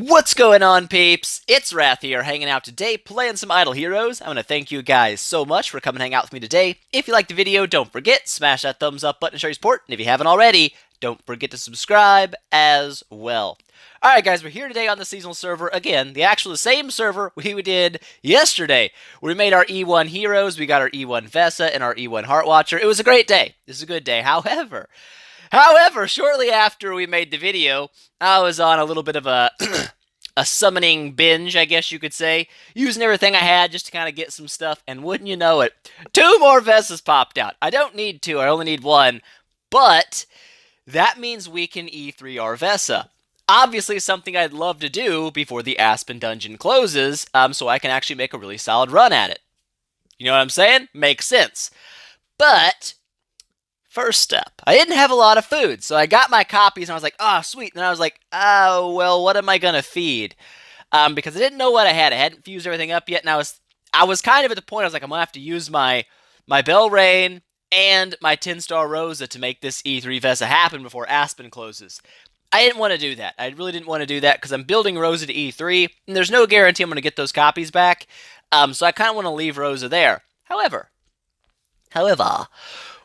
What's going on, peeps? It's Wrath here, hanging out today, playing some Idle Heroes. I want to thank you guys so much for coming hang out with me today. If you liked the video, don't forget, smash that thumbs up button to show your support. And if you haven't already, don't forget to subscribe as well. Alright guys, we're here today on the seasonal server, again, the same server we did yesterday. We made our E1 heroes, we got our E1 Vesa and our E1 Heartwatcher. It was a great day. This is a good day. However, shortly after we made the video, I was on a little bit of a a summoning binge, I guess you could say, using everything I had just to kind of get some stuff, and wouldn't you know it, 2 more Vesas popped out. I don't need 2, I only need 1, but that means we can E3 our Vesa. Obviously something I'd love to do before the Aspen dungeon closes, so I can actually make a really solid run at it. You know what I'm saying? Makes sense. But first step, I didn't have a lot of food, so I got my copies and I was like, oh, sweet. And then I was like, oh, well, what am I going to feed? Because I didn't know what I had. I hadn't fused everything up yet, and I was kind of at the point, I was like, I'm going to have to use my Belrain and my 10-star Rosa to make this E3 Vesa happen before Aspen closes. I didn't want to do that. I really didn't want to do that because I'm building Rosa to E3, and there's no guarantee I'm going to get those copies back, so I kind of want to leave Rosa there. However,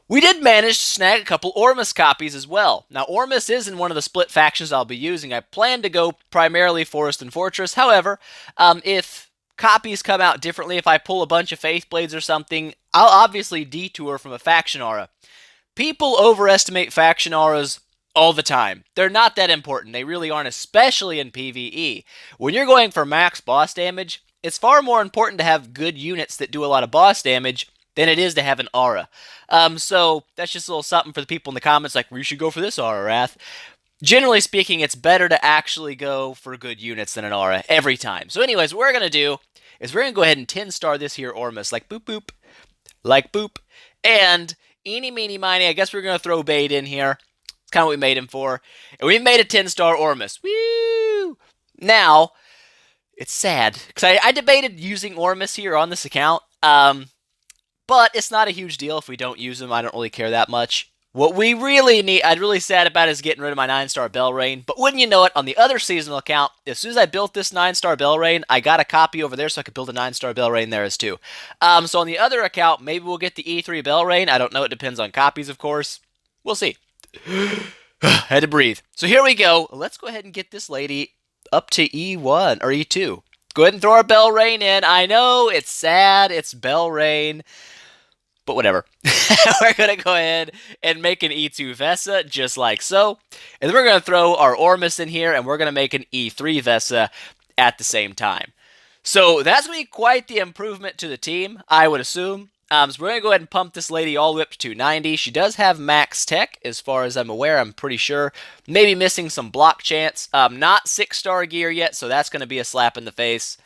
we did manage to snag a couple Ormus copies as well. Now, Ormus is in one of the split factions I'll be using. I plan to go primarily Forest and Fortress. However, if copies come out differently, if I pull a bunch of Faith Blades or something, I'll obviously detour from a faction aura. People overestimate faction auras all the time. They're not that important. They really aren't, especially in PvE. When you're going for max boss damage, it's far more important to have good units that do a lot of boss damage than it is to have an aura. So that's just a little something for the people in the comments, like, we should go for this aura, Wrath. Generally speaking, it's better to actually go for good units than an aura every time. So anyways, what we're going to do is we're going to go ahead and 10-star this here Ormus, like boop boop, like boop, and eeny meeny miny, I guess we're going to throw bait in here. It's kind of what we made him for. And we made a 10-star Ormus. Woo! Now, it's sad, because I debated using Ormus here on this account, but it's not a huge deal if we don't use them. I don't really care that much. What we really need, I'm really sad about, is getting rid of my 9-star Belrain. But wouldn't you know it, on the other seasonal account, as soon as I built this 9-star Belrain, I got a copy over there so I could build a 9-star Belrain there as too. So on the other account, maybe we'll get the E3 Belrain. I don't know. It depends on copies, of course. We'll see. Had to breathe. So here we go. Let's go ahead and get this lady up to E1 or E2. Go ahead and throw our Belrain in. I know, it's sad. It's Belrain. But whatever. We're going to go ahead and make an E2 Vesa, just like so. And then we're going to throw our Ormus in here, and we're going to make an E3 Vesa at the same time. So that's going to be quite the improvement to the team, I would assume. So we're going to go ahead and pump this lady all the way up to 290. She does have max tech, as far as I'm aware, I'm pretty sure. Maybe missing some block chance. Not 6-star gear yet, so that's going to be a slap in the face.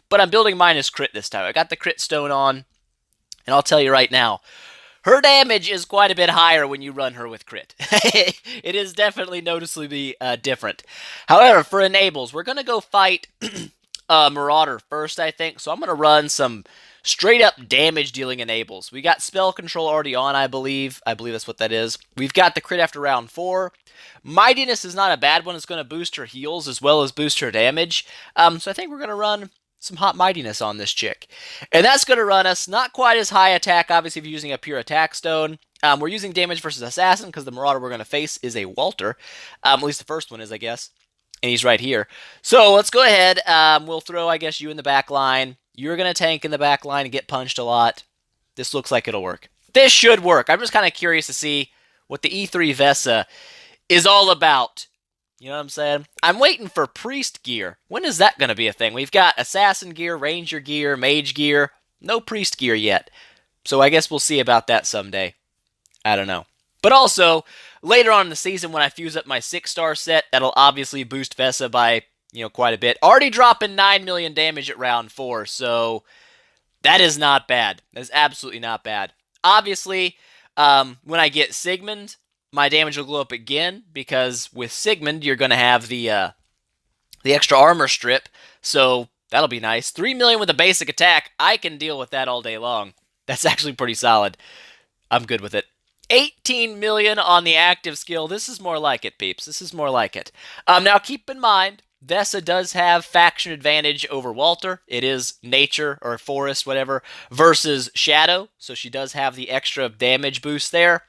But I'm building minus crit this time. I got the crit stone on. And I'll tell you right now, her damage is quite a bit higher when you run her with crit. It is definitely noticeably different. However, for enables, we're going to go fight Marauder first, I think. So I'm going to run some straight-up damage-dealing enables. We got spell control already on, I believe. I believe that's what that is. We've got the crit after round 4. Mightiness is not a bad one. It's going to boost her heals as well as boost her damage. So I think we're going to run some hot mightiness on this chick. And that's going to run us not quite as high attack, obviously, if you're using a pure attack stone. We're using damage versus assassin because the Marauder we're going to face is a Walter. At least the first one is, I guess. And he's right here. So let's go ahead. We'll throw, I guess, you in the back line. You're going to tank in the back line and get punched a lot. This looks like it'll work. This should work. I'm just kind of curious to see what the E3 Vesa is all about. You know what I'm saying? I'm waiting for priest gear. When is that going to be a thing? We've got assassin gear, ranger gear, mage gear. No priest gear yet. So I guess we'll see about that someday. I don't know. But also, later on in the season when I fuse up my 6-star set, that'll obviously boost Vesa by, quite a bit. Already dropping 9 million damage at round 4, so that is not bad. That is absolutely not bad. Obviously, when I get Sigmund, my damage will go up again, because with Sigmund, you're going to have the extra armor strip, so that'll be nice. 3 million with a basic attack, I can deal with that all day long. That's actually pretty solid. I'm good with it. 18 million on the active skill. This is more like it, peeps. This is more like it. Now, keep in mind, Vesa does have faction advantage over Walter. It is nature or forest, whatever, versus shadow. So she does have the extra damage boost there.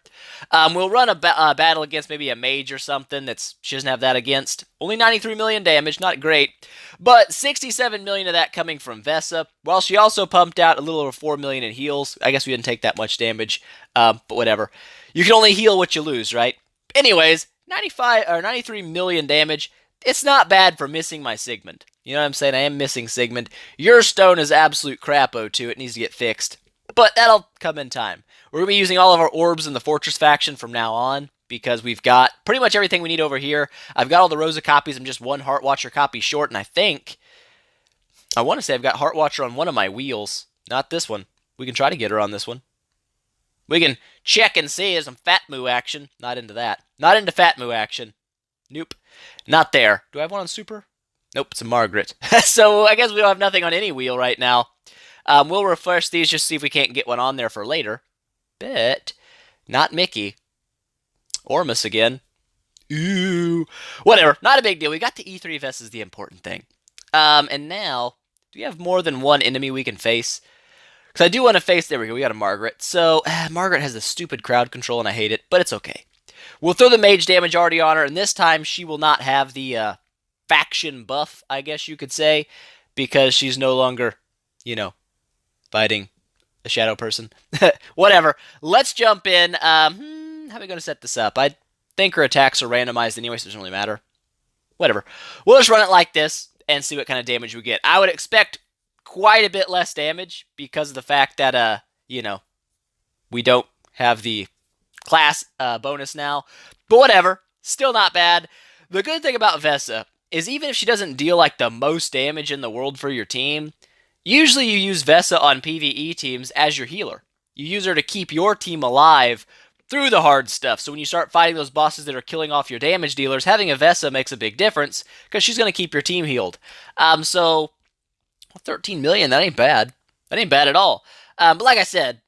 We'll run a battle against maybe a mage or something she doesn't have that against. Only 93 million damage, not great. But 67 million of that coming from Vesa. While she also pumped out a little over 4 million in heals. I guess we didn't take that much damage, but whatever. You can only heal what you lose, right? Anyways, 93 million damage. It's not bad for missing my Sigmund. You know what I'm saying? I am missing Sigmund. Your stone is absolute crapo too. It needs to get fixed. But that'll come in time. We're going to be using all of our orbs in the Fortress faction from now on because we've got pretty much everything we need over here. I've got all the Rosa copies. I'm just one Heart Watcher copy short, and I want to say I've got Heart Watcher on one of my wheels. Not this one. We can try to get her on this one. We can check and see some Fat Moo action. Not into that. Not into Fat Moo action. Nope. Not there. Do I have one on Super? Nope, it's a Margaret. So I guess we don't have nothing on any wheel right now. We'll refresh these just to see if we can't get one on there for later. But not Mickey. Ormus again. Ooh. Whatever. Not a big deal. We got the E3 Vesa is the important thing. And now, do we have more than one enemy we can face? Because I do want to face... There we go. We got a Margaret. So, Margaret has the stupid crowd control, and I hate it. But it's okay. We'll throw the mage damage already on her, and this time she will not have the faction buff, I guess you could say, because she's no longer, fighting a shadow person. Whatever. Let's jump in. How are we going to set this up? I think her attacks are randomized anyway, so it doesn't really matter. Whatever. We'll just run it like this and see what kind of damage we get. I would expect quite a bit less damage because of the fact that, we don't have the class bonus now. But whatever. Still not bad. The good thing about Vesa is even if she doesn't deal like the most damage in the world for your team, usually you use Vesa on PvE teams as your healer. You use her to keep your team alive through the hard stuff. So when you start fighting those bosses that are killing off your damage dealers, having a Vesa makes a big difference because she's going to keep your team healed. So 13 million, that ain't bad. That ain't bad at all. But like I said,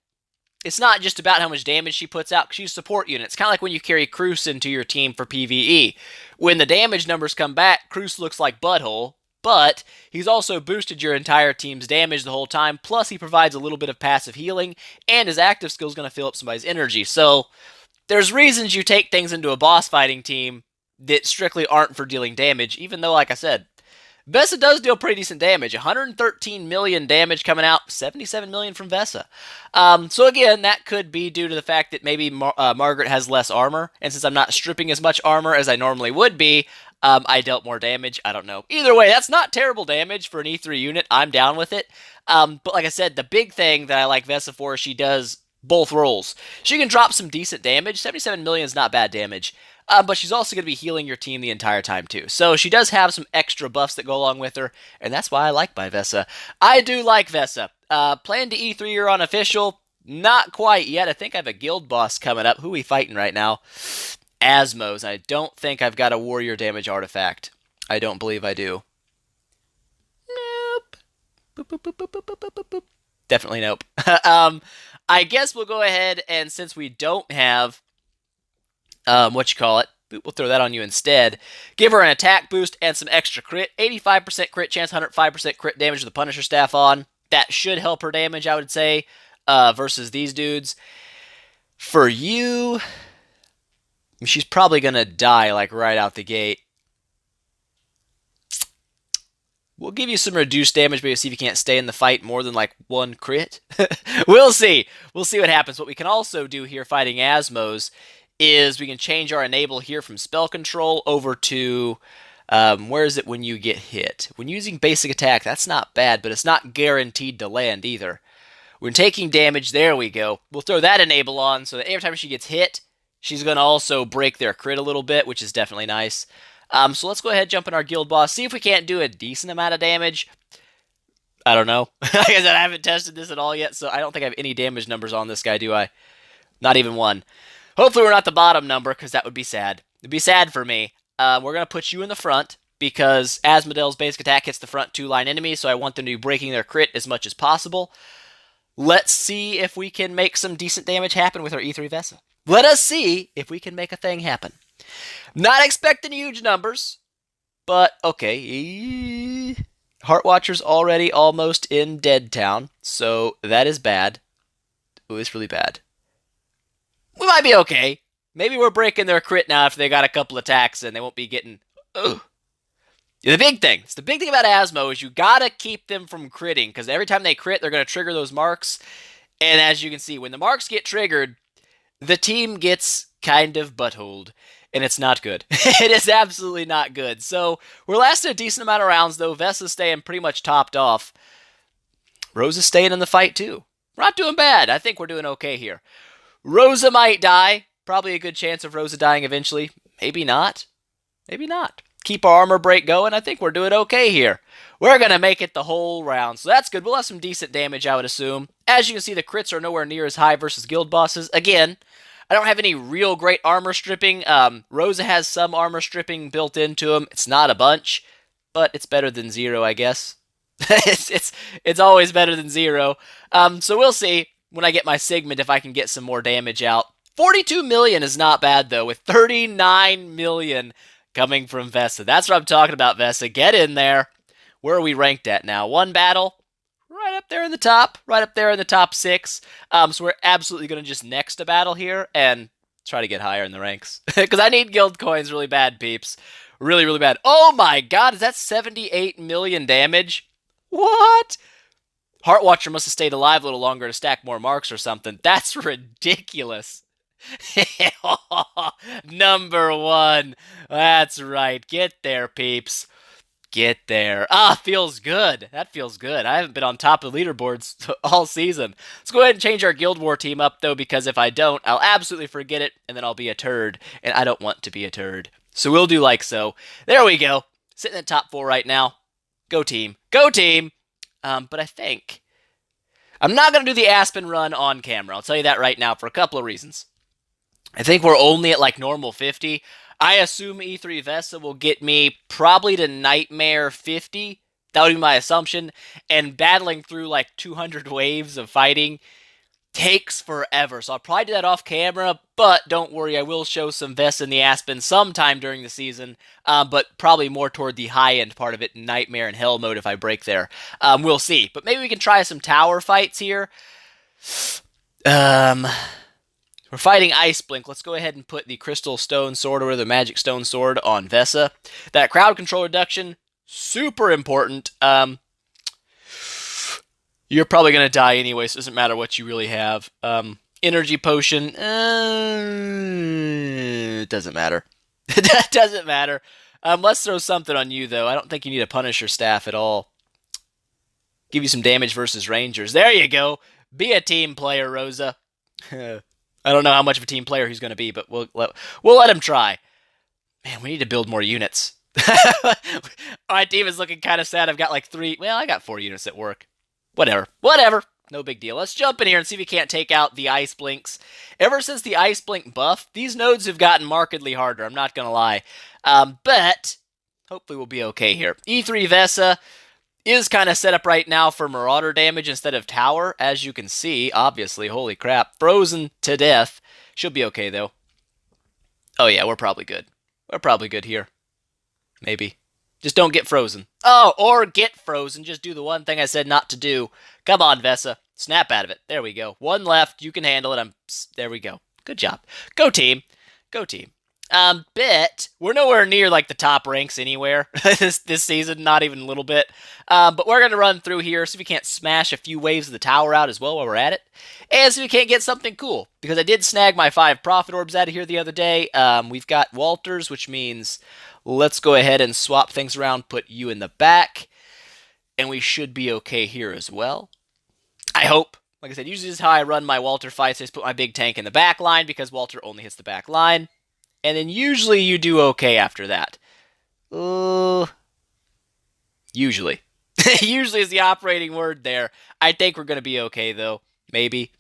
it's not just about how much damage she puts out, because she's support units. Kind of like when you carry Cruz into your team for PvE. When the damage numbers come back, Cruz looks like butthole, but he's also boosted your entire team's damage the whole time, plus he provides a little bit of passive healing, and his active skill is going to fill up somebody's energy. So there's reasons you take things into a boss fighting team that strictly aren't for dealing damage, even though, like I said, Vesa does deal pretty decent damage. 113 million damage coming out, 77 million from Vesa. So again, that could be due to the fact that maybe Margaret has less armor, and since I'm not stripping as much armor as I normally would be, I dealt more damage. I don't know. Either way, that's not terrible damage for an E3 unit. I'm down with it. But like I said, the big thing that I like Vesa for is she does both roles. She can drop some decent damage. 77 million is not bad damage. But she's also going to be healing your team the entire time, too. So she does have some extra buffs that go along with her, and that's why I like my Vesa. I do like Vesa. Plan to E3 you're on official. Not quite yet. I think I have a guild boss coming up. Who are we fighting right now? Asmos. I don't think I've got a warrior damage artifact. I don't believe I do. Nope. Boop, boop, boop, boop, boop, boop, boop, boop. Definitely nope. I guess we'll go ahead, and since we don't have we'll throw that on you instead. Give her an attack boost and some extra crit. 85% crit chance, 105% crit damage with the Punisher Staff on. That should help her damage, I would say, versus these dudes. For you, she's probably going to die, like, right out the gate. We'll give you some reduced damage, maybe see if you can't stay in the fight more than, like, one crit. We'll see. We'll see what happens. What we can also do here fighting Asmos is we can change our enable here from spell control over to, where is it when you get hit? When using basic attack, that's not bad, but it's not guaranteed to land either. When taking damage, there we go. We'll throw that enable on so that every time she gets hit, she's going to also break their crit a little bit, which is definitely nice. So let's go ahead and jump in our guild boss, see if we can't do a decent amount of damage. I don't know. Like I said, I haven't tested this at all yet, so I don't think I have any damage numbers on this guy, do I? Not even one. Hopefully we're not the bottom number, because that would be sad. It'd be sad for me. We're going to put you in the front, because Asmodeel's basic attack hits the front two-line enemies, so I want them to be breaking their crit as much as possible. Let's see if we can make some decent damage happen with our E3 Vesa. Let us see if we can make a thing happen. Not expecting huge numbers, But, okay. Heartwatcher's already almost in Dead Town, so that is bad. Ooh, it's really bad. We might be okay. Maybe we're breaking their crit now if they got a couple attacks and they won't be getting... Ugh. The big thing about Asmo is you gotta keep them from critting, because every time they crit, they're gonna trigger those marks. And as you can see, when the marks get triggered, the team gets kind of buttholed, and it's not good. It is absolutely not good. So we're lasting a decent amount of rounds, though. Vesa's staying pretty much topped off. Rosa's staying in the fight, too. We're not doing bad. I think we're doing okay here. Rosa might die. Probably a good chance of Rosa dying eventually. Maybe not. Maybe not. Keep our armor break going. I think we're doing okay here. We're going to make it the whole round, so that's good. We'll have some decent damage, I would assume. As you can see, the crits are nowhere near as high versus guild bosses. Again, I don't have any real great armor stripping. Rosa has some armor stripping built into him. It's not a bunch, but it's better than zero, I guess. it's always better than zero. So we'll see when I get my Sigmund if I can get some more damage out. 42 million is not bad, though, with 39 million coming from Vesa. That's what I'm talking about, Vesa. Get in there. Where are we ranked at now? One battle. Right up there in the top. Right up there in the top 6. So we're absolutely going to just next a battle here and try to get higher in the ranks. Because I need guild coins really bad, peeps. Really, really bad. Oh my god, is that 78 million damage? What? Heartwatcher must have stayed alive a little longer to stack more marks or something. That's ridiculous. Number 1. That's right. Get there, peeps. Get there. Ah, feels good. That feels good. I haven't been on top of leaderboards all season. Let's go ahead and change our Guild War team up, though, because if I don't, I'll absolutely forget it, and then I'll be a turd, and I don't want to be a turd. So we'll do like so. There we go. Sitting in the top 4 right now. Go team. Go team! But I think I'm not going to do the Aspen run on camera. I'll tell you that right now for a couple of reasons. I think we're only at like normal 50. I assume E3 Vesa will get me probably to Nightmare 50. That would be my assumption. And battling through like 200 waves of fighting takes forever. So I'll probably do that off camera, but don't worry, I will show some Vesa in the Aspen sometime during the season, but probably more toward the high-end part of it, Nightmare and Hell mode if I break there. We'll see. But maybe we can try some tower fights here. We're fighting Ice Blink. Let's go ahead and put the Crystal Stone Sword or the Magic Stone Sword on Vesa. That crowd control reduction, super important. You're probably going to die anyway, so it doesn't matter what you really have. Energy Potion, it doesn't matter. It doesn't matter. Let's throw something on you, though. I don't think you need a Punisher Staff at all. Give you some damage versus Rangers. There you go. Be a team player, Rosa. I don't know how much of a team player he's going to be, but we'll let him try. Man, we need to build more units. My team is looking kind of sad. I've got like 3. Well, I got 4 units at work. Whatever. No big deal. Let's jump in here and see if we can't take out the Ice Blinks. Ever since the Ice Blink buff, these nodes have gotten markedly harder. I'm not going to lie. But hopefully we'll be okay here. E3 Vesa is kind of set up right now for Marauder damage instead of tower, as you can see, obviously. Holy crap. Frozen to death. She'll be okay, though. Oh, yeah, we're probably good. We're probably good here. Maybe. Just don't get frozen. Oh, or get frozen. Just do the one thing I said not to do. Come on, Vesa. Snap out of it. There we go. 1 left. You can handle it. There we go. Good job. Go team. Go team. But we're nowhere near like the top ranks anywhere this season, not even a little bit. But we're going to run through here, see if we can't smash a few waves of the tower out as well while we're at it. And see if we can't get something cool, because I did snag my 5 Prophet Orbs out of here the other day. We've got Walters, which means let's go ahead and swap things around, put you in the back, and we should be okay here as well. I hope. Like I said, usually this is how I run my Walter fights. I just put my big tank in the back line because Walter only hits the back line. And then usually you do okay after that. Usually. Usually is the operating word there. I think we're going to be okay, though. Maybe.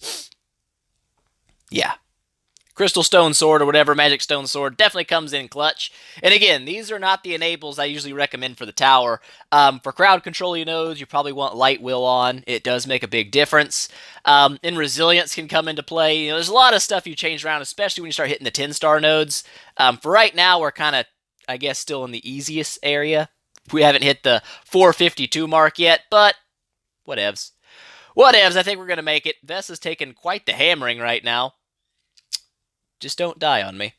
Yeah. Crystal Stone Sword or whatever, Magic Stone Sword, definitely comes in clutch. And again, these are not the enables I usually recommend for the tower. For crowd control nodes, you probably want Light Will on. It does make a big difference. And Resilience can come into play. There's a lot of stuff you change around, especially when you start hitting the 10-star nodes. For right now, we're kind of, I guess still in the easiest area. We haven't hit the 452 mark yet, but whatevs. Whatevs, I think we're going to make it. Vesa's taking quite the hammering right now. Just don't die on me.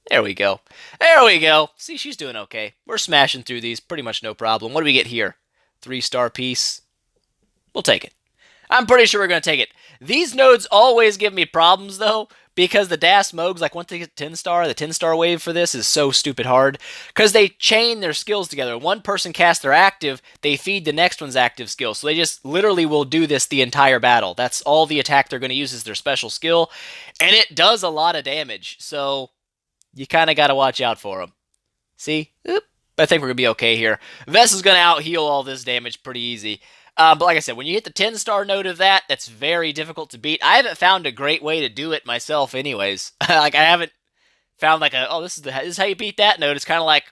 There we go. There we go. See, she's doing okay. We're smashing through these. Pretty much no problem. What do we get here? 3-star piece. We'll take it. I'm pretty sure we're going to take it. These nodes always give me problems, though, because the DAS Mogs, like once they get 10-star, the 10-star wave for this is so stupid hard, because they chain their skills together. One person casts their active, they feed the next one's active skill, so they just literally will do this the entire battle. That's all the attack they're going to use is their special skill, and it does a lot of damage, so you kind of got to watch out for them. See? Oop. But I think we're going to be okay here. Vesa's going to out-heal all this damage pretty easy. But like I said, when you hit the 10-star node of that, that's very difficult to beat. I haven't found a great way to do it myself anyways. Like, I haven't found like this is how you beat that node. It's kind of like,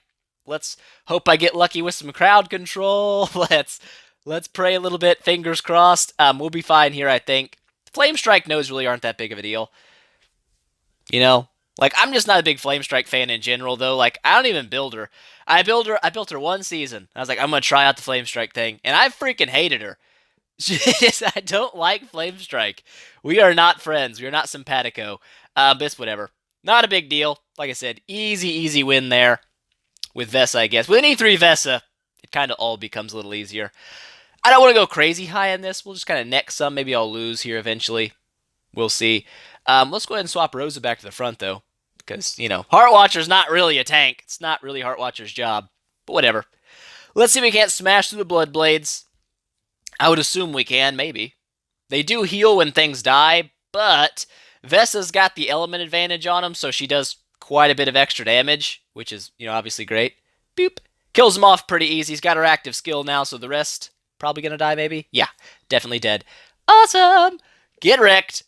let's hope I get lucky with some crowd control. Let's pray a little bit, fingers crossed. We'll be fine here, I think. Flame Strike nodes really aren't that big of a deal. You know? Like, I'm just not a big Flame Strike fan in general, though. Like, I don't even build her. I built her one season. I was like, I'm going to try out the Flame Strike thing. And I freaking hated her. I don't like Flame Strike. We are not friends. We are not simpatico. But it's whatever. Not a big deal. Like I said, easy win there with Vesa, I guess. With an E3 Vesa, it kind of all becomes a little easier. I don't want to go crazy high on this. We'll just kind of neck some. Maybe I'll lose here eventually. We'll see. Let's go ahead and swap Rosa back to the front, though. Because, you know, Heart Watcher's not really a tank. It's not really Heart Watcher's job. But whatever. Let's see if we can't smash through the Blood Blades. I would assume we can, maybe. They do heal when things die, but Vesa's got the element advantage on them, so she does quite a bit of extra damage, which is, you know, obviously great. Boop. Kills him off pretty easy. He's got her active skill now, so the rest probably gonna die, maybe? Yeah, definitely dead. Awesome! Get wrecked.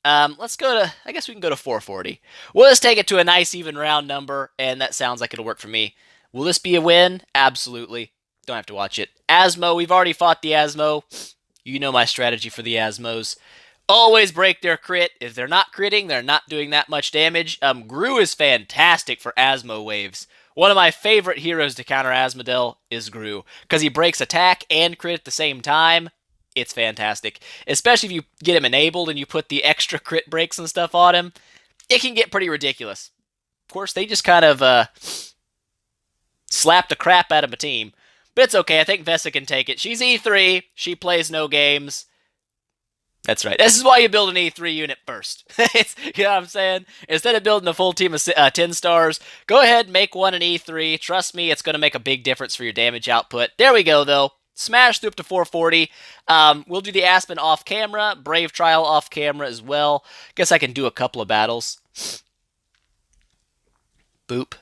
Let's go to, I guess we can go to 440. We'll just take it to a nice even round number, and that sounds like it'll work for me. Will this be a win? Absolutely. Don't have to watch it. Asmo, we've already fought the Asmo. You know my strategy for the Asmos. Always break their crit. If they're not critting, they're not doing that much damage. Gru is fantastic for Asmo waves. One of my favorite heroes to counter Asmodel is Gru, because he breaks attack and crit at the same time. It's fantastic. Especially if you get him enabled and you put the extra crit breaks and stuff on him. It can get pretty ridiculous. Of course, they just kind of slapped the crap out of a team. But it's okay. I think Vesa can take it. She's E3. She plays no games. That's right. This is why you build an E3 unit first. You know what I'm saying? Instead of building a full team of 10 stars, go ahead and make one an E3. Trust me, it's going to make a big difference for your damage output. There we go, though. Smash through up to 440. We'll do the Aspen off camera. Brave Trial off camera as well. Guess I can do a couple of battles. Boop.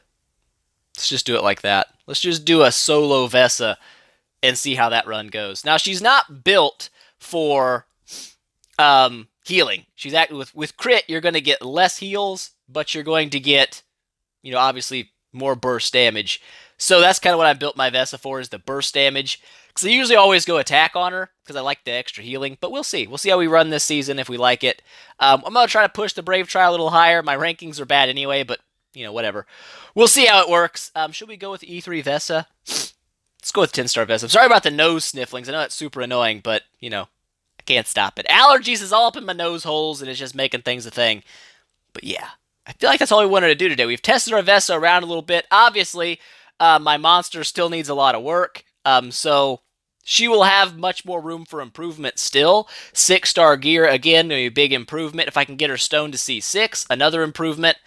Let's just do it like that. Let's just do a solo Vesa and see how that run goes. Now, she's not built for healing. She's acting with crit, you're going to get less heals, but you're going to get, you know, obviously more burst damage. So that's kind of what I built my Vesa for, is the burst damage. Because I usually always go attack on her, because I like the extra healing. But we'll see. We'll see how we run this season, if we like it. I'm going to try to push the Brave Trial a little higher. My rankings are bad anyway, but, you know, whatever. We'll see how it works. Should we go with E3 Vesa? Let's go with 10-star Vesa. I'm sorry about the nose snifflings. I know that's super annoying, but, you know, I can't stop it. Allergies is all up in my nose holes, and it's just making things a thing. But yeah, I feel like that's all we wanted to do today. We've tested our Vesa around a little bit. Obviously, my monster still needs a lot of work, so she will have much more room for improvement still. 6-star gear, again, a big improvement. If I can get her stone to C6, another improvement.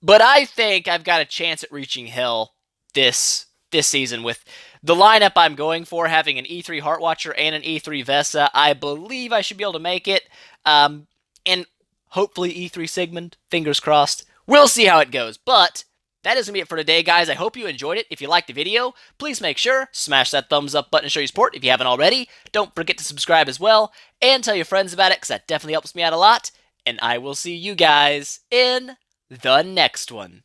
But I think I've got a chance at reaching hell this season with the lineup I'm going for, having an E3 Heartwatcher and an E3 Vesa. I believe I should be able to make it, and hopefully E3 Sigmund, fingers crossed. We'll see how it goes, but that is going to be it for today, guys. I hope you enjoyed it. If you liked the video, please make sure, smash that thumbs up button to show your support if you haven't already. Don't forget to subscribe as well, and tell your friends about it, because that definitely helps me out a lot. And I will see you guys in the next one.